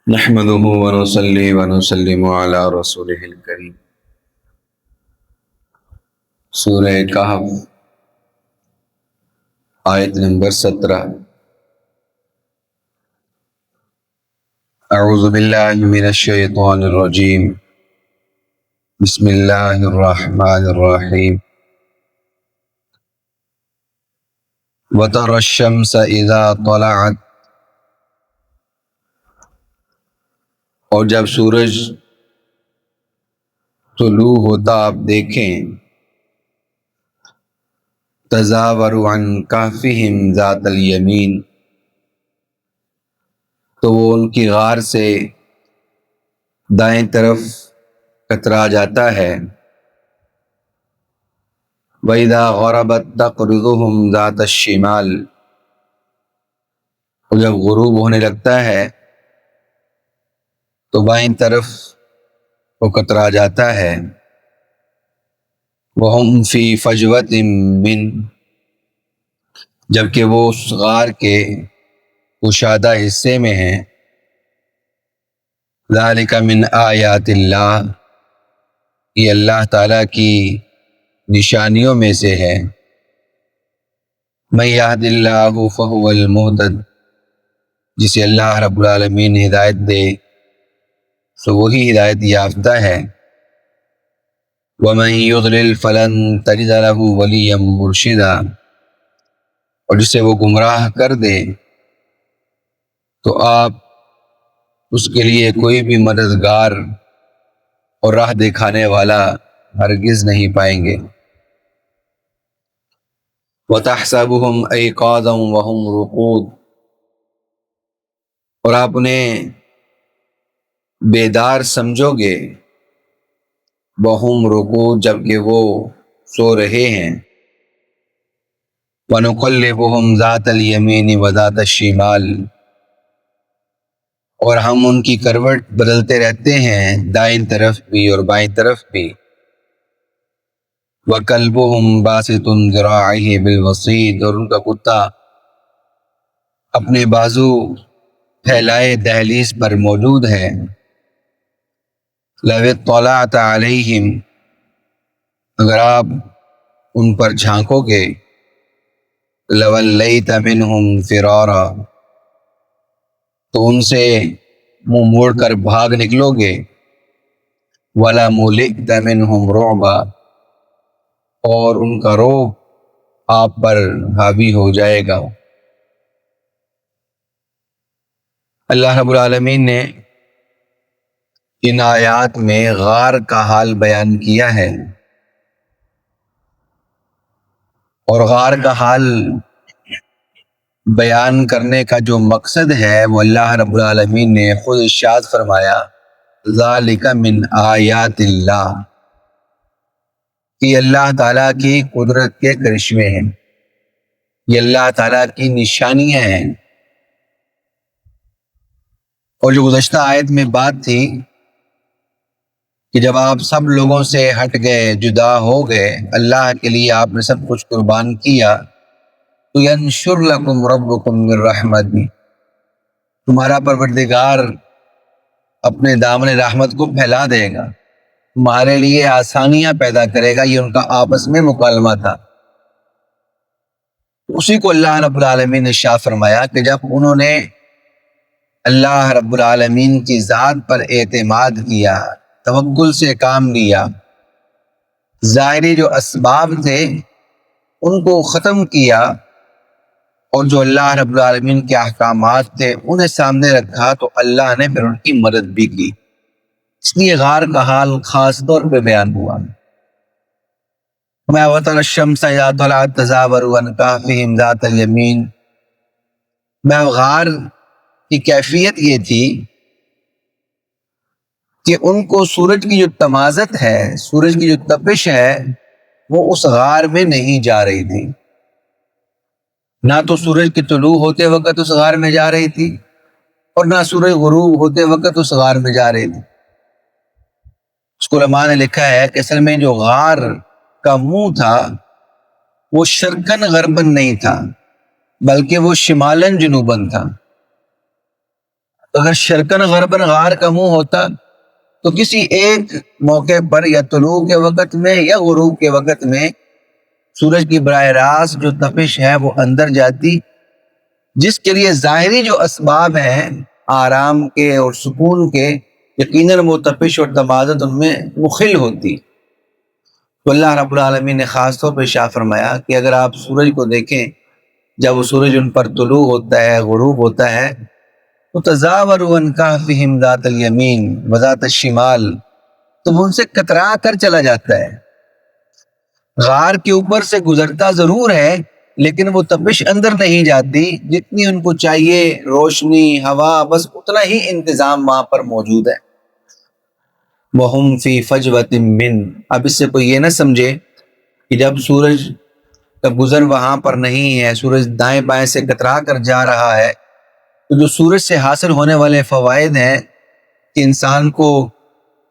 نحمده ونصلي ونسلم على رسوله الكريم۔ سورہ کہف آیت نمبر 17۔ اعوذ باللہ من الشیطان الرجیم، بسم اللہ الرحمن الرحیم۔ وَتَرَى الشَّمْسَ إِذَا طَلَعَتْ، اور جب سورج طلوع ہوتا آپ دیکھیں، تزاور عن کہفہم ذات الیمین، تو وہ ان کی غار سے دائیں طرف کترا جاتا ہے۔ وَإِذَا غَرَبَتْ تَقْرِضُهُمْ ذَاتَ الشِّمَالِ، اور جب غروب ہونے لگتا ہے تو بائیں طرف وہ کترا جاتا ہے۔ وَهُمْ فِي فَجْوَةٍ مِّن، جبکہ وہ اس غار کے کشادہ حصے میں ہیں۔ ذَلِكَ مِنْ آیاتِ اللہ، یہ اللہ تعالیٰ کی نشانیوں میں سے ہے۔ مَن يَهْدِ اللَّهُ فَهُوَ الْمُهْتَدِ، جسے اللہ رب العالمین ہدایت دے سو وہی ہدایت یافتہ ہے۔ وَمَن يُضْلِلْ فَلَن تَجِدَ لَهُ وَلِيًّا مُرْشِدًا، اور جسے وہ گمراہ کر دے تو آپ اس کے لیے کوئی بھی مددگار اور راہ دکھانے والا ہرگز نہیں پائیں گے۔ وَتَحْسَبُهُمْ أَيْقَاظًا وَهُمْ رُقُودٌ، اور آپ انہیں بیدار سمجھو گے، وَهُمْ رُقُودٌ، جبکہ وہ سو رہے ہیں۔ وَنُقَلِّبُهُمْ ذَاتَ الْيَمِينِ وَذَاتَ الشِّمَالِ، اور ہم ان کی کروٹ بدلتے رہتے ہیں، دائیں طرف بھی اور بائیں طرف بھی۔ وَكَلْبُهُمْ بَاسِطٌ ذِرَاعَيْهِ بِالْوَصِيدِ، اور ان کا کتا اپنے بازو پھیلائے دہلیز پر موجود ہے۔ لَوِ اطَّلَعْتَ عَلَيْهِمْ، اگر آپ ان پر جھانکو گے، لَوَلَّيْتَ مِنْهُمْ فِرَارًا، تو ان سے منہ موڑ کر بھاگ نکلو گے۔ وَلَمُلِئْتَ مِنْهُمْ رُعْبًا، اور ان کا رعب آپ پر حاوی ہو جائے گا۔ اللہ رب العالمین نے ان آیات میں غار کا حال بیان کیا ہے، اور غار کا حال بیان کرنے کا جو مقصد ہے وہ اللہ رب العالمین نے خود ارشاد فرمایا، ذَلِكَ مِنْ آیات اللہ، یہ اللہ تعالیٰ کی قدرت کے کرشمے ہیں، یہ اللہ تعالیٰ کی نشانیاں ہیں۔ اور جو گزشتہ آیت میں بات تھی کہ جب آپ سب لوگوں سے ہٹ گئے، جدا ہو گئے، اللہ کے لیے آپ نے سب کچھ قربان کیا، تو يَنْشُرْ لَكُمْ رَبُّكُمْ مِنْ رَحْمَتِهِ، تمہارا پروردگار اپنے دامن رحمت کو پھیلا دے گا، تمہارے لیے آسانیاں پیدا کرے گا۔ یہ ان کا آپس میں مکالمہ تھا۔ اسی کو اللہ رب العالمین نے ارشاد فرمایا کہ جب انہوں نے اللہ رب العالمین کی ذات پر اعتماد کیا، توکل سے کام لیا، ظاہری جو اسباب تھے ان کو ختم کیا، اور جو اللہ رب العالمین کے احکامات تھے انہیں سامنے رکھا، تو اللہ نے پھر ان کی مدد بھی کی۔ اس لیے غار کا حال خاص طور پہ بیان ہوا۔ مَا وَتَرَى الشَّمْسَ إِذَا طَلَعَتْ تَزَاوَرُ عَنْ كَهْفِهِمْ ذَاتَ الْيَمِينِ، میں غار کی کیفیت یہ تھی کہ ان کو سورج کی جو تمازت ہے، سورج کی جو تپش ہے، وہ اس غار میں نہیں جا رہی تھی۔ نہ تو سورج کے طلوع ہوتے وقت اس غار میں جا رہی تھی، اور نہ سورج غروب ہوتے وقت اس غار میں جا رہی تھی۔ اس کو علماء نے لکھا ہے کہ اصل میں جو غار کا منہ تھا وہ شرقاً غرباً نہیں تھا، بلکہ وہ شمالاً جنوباً تھا۔ اگر شرکن غربن غار کا منہ ہوتا تو کسی ایک موقع پر یا طلوع کے وقت میں یا غروب کے وقت میں سورج کی براہ راست جو تپش ہے وہ اندر جاتی، جس کے لیے ظاہری جو اسباب ہیں آرام کے اور سکون کے، یقیناً وہ تپش اور تمازت ان میں مخل ہوتی۔ تو اللہ رب العالمین نے خاص طور پہ ارشاد فرمایا کہ اگر آپ سورج کو دیکھیں جب وہ سورج ان پر طلوع ہوتا ہے، غروب ہوتا ہے، تو تزاوروا عن کہفہم ذات الیمین وذات الشمال، تو وہ ان سے کترا کر چلا جاتا ہے۔ غار کے اوپر سے گزرتا ضرور ہے لیکن وہ تپش اندر نہیں جاتی، جتنی ان کو چاہیے روشنی، ہوا، بس اتنا ہی انتظام وہاں پر موجود ہے۔ وَهُمْ فِي فَجْوَةٍ مِّن، اب اس سے کوئی یہ نہ سمجھے کہ جب سورج کا گزر وہاں پر نہیں ہے، سورج دائیں بائیں سے کترا کر جا رہا ہے، تو جو سورج سے حاصل ہونے والے فوائد ہیں کہ انسان کو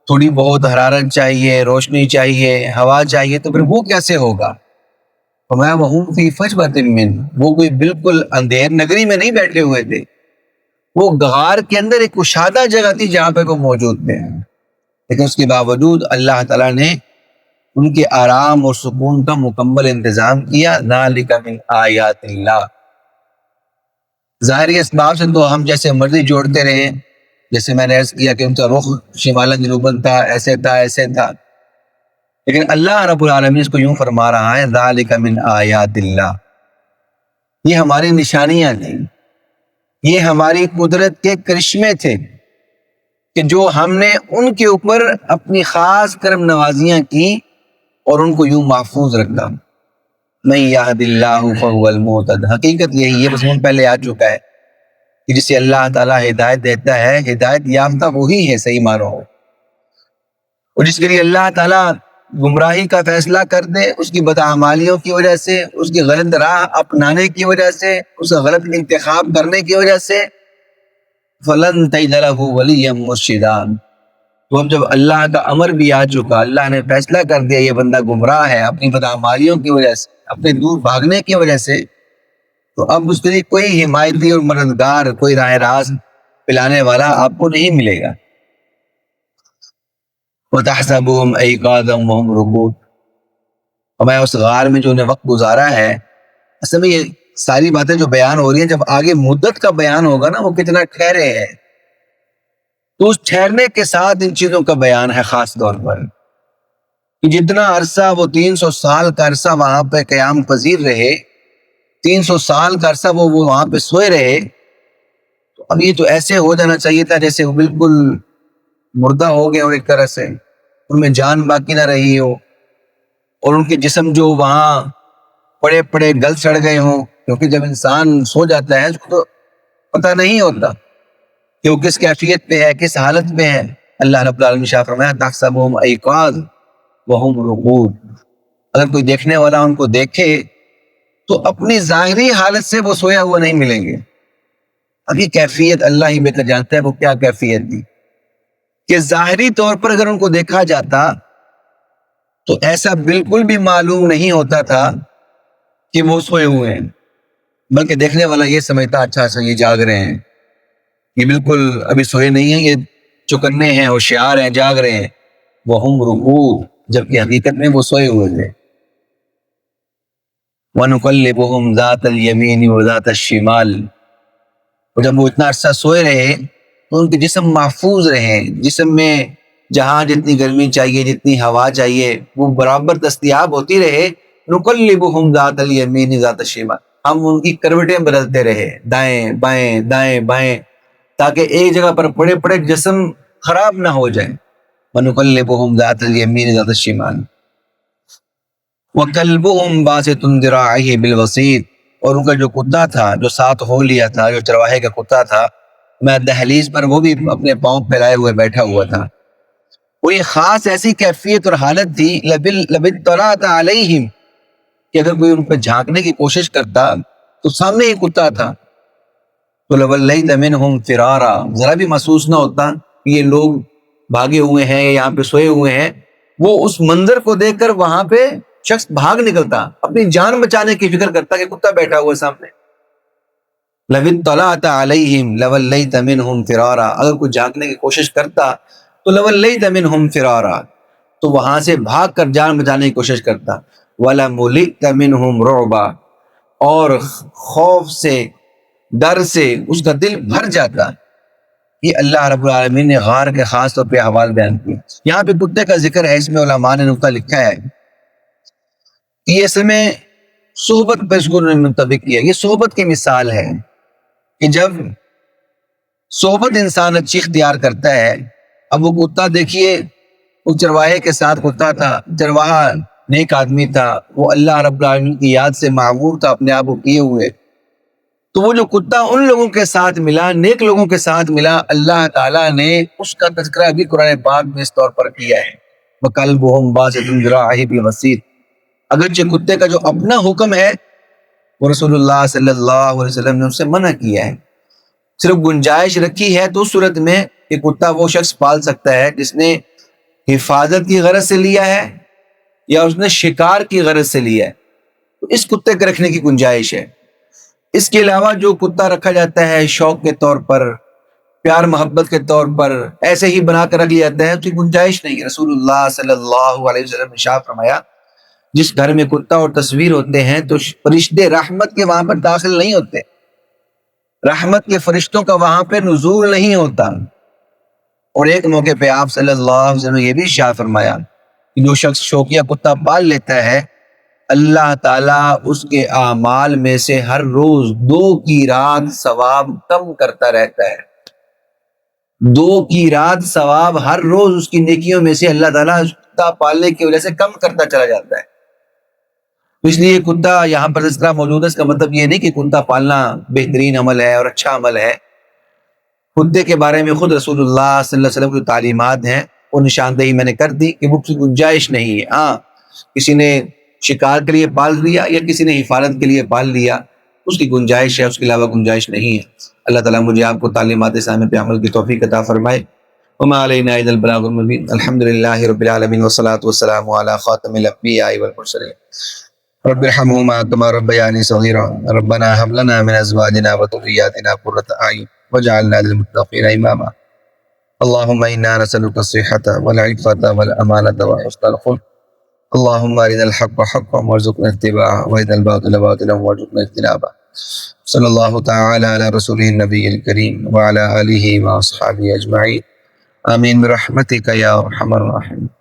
تھوڑی بہت حرارت چاہیے، روشنی چاہیے، ہوا چاہیے، تو پھر وہ کیسے ہوگا؟ فرمایا وَهُمْ فِي فَجْوَةٍ مِّن، وہ کوئی بالکل اندھیر نگری میں نہیں بیٹھے ہوئے تھے، وہ غار کے اندر ایک کشادہ جگہ تھی جہاں پہ وہ موجود تھے، لیکن اس کے باوجود اللہ تعالیٰ نے ان کے آرام اور سکون کا مکمل انتظام کیا۔ ذَلِكَ مِنْ آیات اللہ، ظاہری اسباب سے تو ہم جیسے مرضی جوڑتے رہے، جیسے میں نے عرض کیا کہ ان کا رخ شمالاً جنوباً تھا، ایسے تھا ایسے تھا، لیکن اللہ رب العالمین اس کو یوں فرما رہا ہے ذَلِكَ مِنْ آیات اللہ، یہ ہماری نشانیاں تھیں، یہ ہماری قدرت کے کرشمے تھے کہ جو ہم نے ان کے اوپر اپنی خاص کرم نوازیاں کی اور ان کو یوں محفوظ رکھا۔ مَن یہد اللہ فہو المہتد، حقیقت یہی ہے، بس من پہلے آ چکا ہے کہ جسے اللہ تعالیٰ ہدایت دیتا ہے، ہدایت یافتہ وہی ہے صحیح معنوں میں، اور جس کے لیے اللہ تعالیٰ گمراہی کا فیصلہ کر دے اس کی بدعمالیوں کی وجہ سے، اس کی غلط راہ اپنانے کی وجہ سے، اس کا غلط انتخاب کرنے کی وجہ سے، فَلَن تَجِدَ لَهُ وَلِيًّا مُرْشِدًا، تو اب جب اللہ کا امر بھی آ چکا، اللہ نے فیصلہ کر دیا یہ بندہ گمراہ ہے اپنی بدعمالیوں کی وجہ سے، اپنے دور بھاگنے کی وجہ سے، تو اب اس کے لیے کوئی حمایتی اور مددگار، کوئی راہ راست پلانے والا آپ کو نہیں ملے گا۔ وَتَحْسَبُهُمْ أَيْقَاظًا وَهُمْ رُقُودٌ، اور میں اس غار میں جو انہیں وقت گزارا ہے، اصل میں یہ ساری باتیں جو بیان ہو رہی ہیں، جب آگے مدت کا بیان ہوگا نا وہ کتنا ٹھہرے ہیں، تو اس ٹھہرنے کے ساتھ ان چیزوں کا بیان ہے، خاص طور پر کہ جتنا عرصہ وہ 300 سال کا عرصہ وہاں پہ قیام پذیر رہے، 300 سال کا عرصہ وہ وہاں پہ سوئے رہے، تو اب یہ تو ایسے ہو جانا چاہیے تھا جیسے وہ بالکل مردہ ہو گئے، اور ایک طرح سے ان میں جان باقی نہ رہی ہو، اور ان کے جسم جو وہاں پڑے پڑے گل سڑ گئے ہوں، کیونکہ جب انسان سو جاتا ہے اس کو تو پتہ نہیں ہوتا کہ وہ کس کیفیت پہ ہے، کس حالت پہ ہے۔ اللہ رب العالمین نے فرمایا تحسبهم ایقاظ وهم رقود، اگر کوئی دیکھنے والا ان کو دیکھے تو اپنی ظاہری حالت سے وہ سویا ہوا نہیں ملیں گے۔ اب یہ کیفیت اللہ ہی بہتر جانتا ہے وہ کیا کیفیت تھی کہ ظاہری طور پر اگر ان کو دیکھا جاتا تو ایسا بالکل بھی معلوم نہیں ہوتا تھا کہ وہ سوئے ہوئے ہیں، بلکہ دیکھنے والا یہ سمجھتا اچھا اچھا یہ جاگ رہے ہیں، یہ بالکل ابھی سوئے نہیں ہیں، یہ چکنے ہیں، ہوشیار ہیں، جاگ رہے ہیں۔ وَهُمْ رُقُودٌ، جبکہ حقیقت میں وہ سوئے ہوئے تھے۔ وَنُقَلِّبُهُمْ ذَاتَ الْيَمِينِ وَذَاتَ الشِّمَالِ، اور جب وہ اتنا عرصہ سوئے رہے تو ان کے جسم محفوظ رہے، جسم میں جہاں جتنی گرمی چاہیے، جتنی ہوا چاہیے، وہ برابر دستیاب ہوتی رہے۔ نُقَلِّبُهُمْ ذَاتَ الْيَمِينِ ذَاتَ الشِّمَالِ، ہم ان کی کروٹیں بدلتے رہے، دائیں بائیں دائیں بائیں، تاکہ ایک جگہ پر پڑے پڑے جسم خراب نہ ہو جائے۔ وَنُقَلِّبُهُمْ ذَاتَ الْيَمِينِ ذَاتَ الشِّمَالِ وَكَلْبُهُمْ بَاسِطٌ ذِرَاعَيْهِ بِالْوَسِيطِ، اور ان کا جو کتا تھا، جو ساتھ ہو لیا تھا، جو چرواہے کا کتا تھا، میں دہلیز پر وہ بھی اپنے پاؤں پھیلائے ہوئے بیٹھا ہوا تھا۔ وہ یہ خاص ایسی کیفیت اور حالت تھی لَبِطَّلَعْتَ عَلَيْهِمْ، کہ اگر کوئی ان پہ جھانکنے کی کوشش کرتا تو سامنے ہی کتا تھا، تو لَوَلَّيْتَ مِنْهُمْ فِرَارًا، ذرا بھی محسوس نہ ہوتا کہ یہ لوگ بھاگے ہوئے ہیں یا یہاں پہ سوئے ہوئے ہیں، وہ اس منظر کو دیکھ کر وہاں پہ شخص بھاگ نکلتا، اپنی جان بچانے کی فکر کرتا کہ کتا بیٹھا ہوا ہے سامنے۔ لو اطلعت علیہم لولیت منہم فرارا، اگر کوئی جھانکنے کی کوشش کرتا تو لولیت منہم فرارا، تو وہاں سے بھاگ کر جان بچانے کی کوشش کرتا، ولملئت منہم رعبا، اور خوف سے، ڈر سے اس کا دل بھر جاتا۔ یہ اللہ رب العالمین نے غار کے خاص طور پہ احوال بیان کیے۔ یہاں پہ کتے کا ذکر ہے، اس میں علماء نے نقطہ لکھا ہے کہ یہ اصل میں صحبت پر اس کو منطبق کیا، یہ صحبت کی مثال ہے کہ جب صحبت انسان اچھی اختیار کرتا ہے، اب وہ کتا دیکھیے، اس چرواہے کے ساتھ کتا تھا، چرواہا نیک آدمی تھا، وہ اللہ رب العالمین کی یاد سے معمور تھا اپنے آپ کو کیے ہوئے، تو وہ جو کتا ان لوگوں کے ساتھ ملا، نیک لوگوں کے ساتھ ملا، اللہ تعالیٰ نے اس کا تذکرہ بھی قرآن پاک میں اس طور پر کیا ہے، وَكَلْبُهُمْ بَاسِطٌ ذِرَاعَيْهِ بِالْوَسِيدِ۔ اگرچہ کتے کا جو اپنا حکم ہے وہ رسول اللہ صلی اللہ علیہ وسلم نے اس سے منع کیا ہے، صرف گنجائش رکھی ہے تو اس صورت میں کہ کتا وہ شخص پال سکتا ہے جس نے حفاظت کی غرض سے لیا ہے یا اس نے شکار کی غرض سے لیا ہے، تو اس کتے کے رکھنے کی گنجائش ہے۔ اس کے علاوہ جو کتا رکھا جاتا ہے شوق کے طور پر، پیار محبت کے طور پر، ایسے ہی بنا کر رکھ لیا جاتا ہے، اس کی گنجائش نہیں ہے۔ رسول اللہ صلی اللہ علیہ وسلم نے ارشاد فرمایا جس گھر میں کتا اور تصویر ہوتے ہیں تو فرشتے رحمت کے وہاں پر داخل نہیں ہوتے، رحمت کے فرشتوں کا وہاں پہ نزول نہیں ہوتا۔ اور ایک موقع پہ آپ صلی اللہ علیہ وسلم نے یہ بھی ارشاد فرمایا کہ جو شخص شوقیہ کتا پال لیتا ہے، اللہ تعالیٰ اس کے اعمال میں سے ہر روز 2 کی رات ثواب کم کرتا رہتا ہے۔ 2 کی رات ثواب ہر روز اس کی نیکیوں میں سے اللہ تعالیٰ کتا پالنے کی وجہ سے کم کرتا چلا جاتا ہے۔ اس لیے کتا یہاں پر تذکرہ موجود ہے، اس کا مطلب یہ نہیں کہ کتا پالنا بہترین عمل ہے اور اچھا عمل ہے۔ کتے کے بارے میں خود رسول اللہ صلی اللہ علیہ وسلم کی تعلیمات ہیں، وہ نشاندہی میں نے کر دی کہ وہ کی گنجائش نہیں ہے۔ ہاں کسی نے شکار کے لیے پال لیا یا کسی نے حفاظت کے لیے پال لیا، اس کی گنجائش ہے، اس کے علاوہ گنجائش نہیں ہے۔ اللہ تعالیٰ مجھے آپ کو تعلیمات اسلامیہ پہ عمل کی توفیق عطا فرمائے۔ وما علینا الا البلاغ المبین۔ الحمد للہ رب العالمین والصلاۃ والسلام علی خاتم الانبیاء والمرسلین۔ رب ارحمهما كما ربياني صغيرا ربنا هب لنا من ازواجنا وذرياتنا قرة اعين واجعلنا للمتقين اماما اللهم انا نسألك الصحة والعفة والامانة وحسن الخلق اللهم ارنا الحق حقا وارزقنا اتباعه وارنا الباطل باطلا وارزقنا اجتنابه صلى الله تعالى على رسوله النبي الكريم وعلى آله واصحابه اجمعين آمين برحمتك يا ارحم الراحمين۔